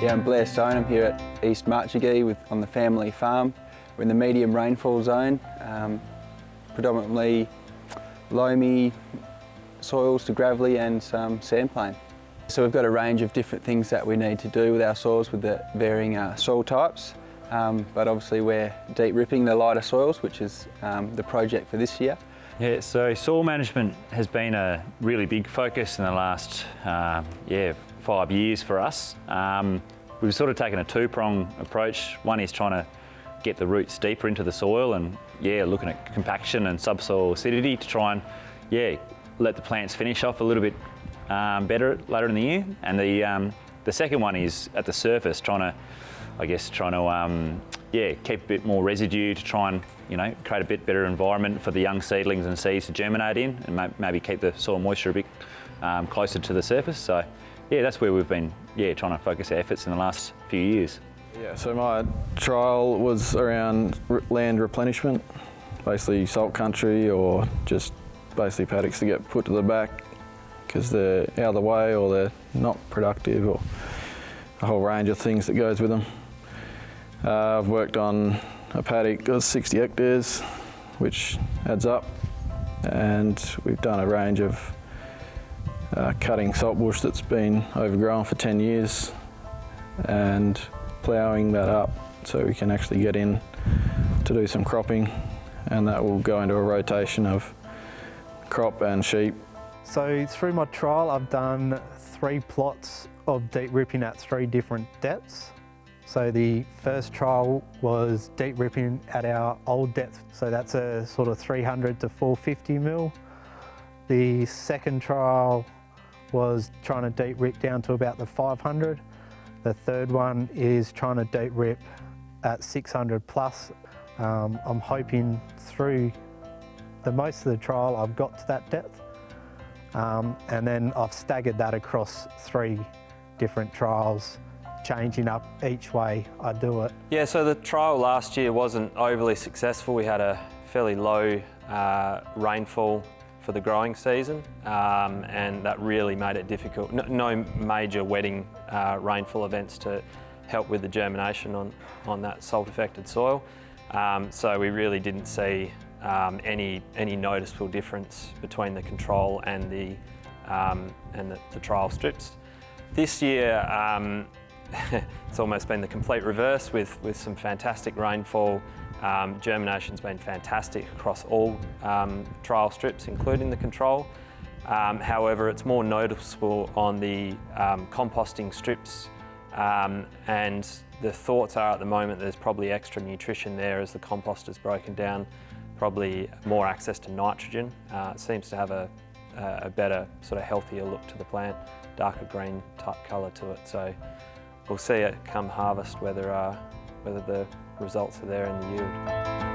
Yeah, I'm Blair Stone. I'm here at East Marchagee on the family farm. We're in the medium rainfall zone, predominantly loamy soils to gravelly and some sandplain. So we've got a range of different things that we need to do with our soils with the varying soil types, but obviously we're deep ripping the lighter soils, which is the project for this year. Yeah, so soil management has been a really big focus in the last 5 years for us. We've sort of taken a two-pronged approach. One is trying to get the roots deeper into the soil and looking at compaction and subsoil acidity to try and let the plants finish off a little bit better later in the year. And the second one is at the surface, trying to keep a bit more residue to try and create a bit better environment for the young seedlings and seeds to germinate in, and maybe keep the soil moisture a bit closer to the surface. So that's where we've been trying to focus our efforts in the last few years. Yeah, so my trial was around land replenishment, basically salt country or just basically paddocks to get put to the back because they're out of the way or they're not productive, or a whole range of things that goes with them. I've worked on a paddock of 60 hectares, which adds up, and we've done a range of cutting saltbush that's been overgrown for 10 years and ploughing that up so we can actually get in to do some cropping, and that will go into a rotation of crop and sheep. So through my trial I've done 3 plots of deep ripping at 3 different depths. So the first trial was deep ripping at our old depth, so that's a sort of 300 to 450 mil. The second trial was trying to deep rip down to about the 500. The third one is trying to deep rip at 600 plus. I'm hoping through the most of the trial I've got to that depth, and then I've staggered that across 3 different trials, changing up each way I do it. Yeah, so the trial last year wasn't overly successful. We had a fairly low rainfall for the growing season, and that really made it difficult. No major wetting rainfall events to help with the germination on that salt-affected soil. So we really didn't see any noticeable difference between the control and the trial strips. This year, it's almost been the complete reverse with some fantastic rainfall. Germination's been fantastic across all trial strips, including the control. However, it's more noticeable on the composting strips, and the thoughts are at the moment there's probably extra nutrition there as the compost is broken down, probably more access to nitrogen. It seems to have a better, sort of healthier look to the plant, darker green type colour to it. So we'll see it come harvest whether the results are there in the yield.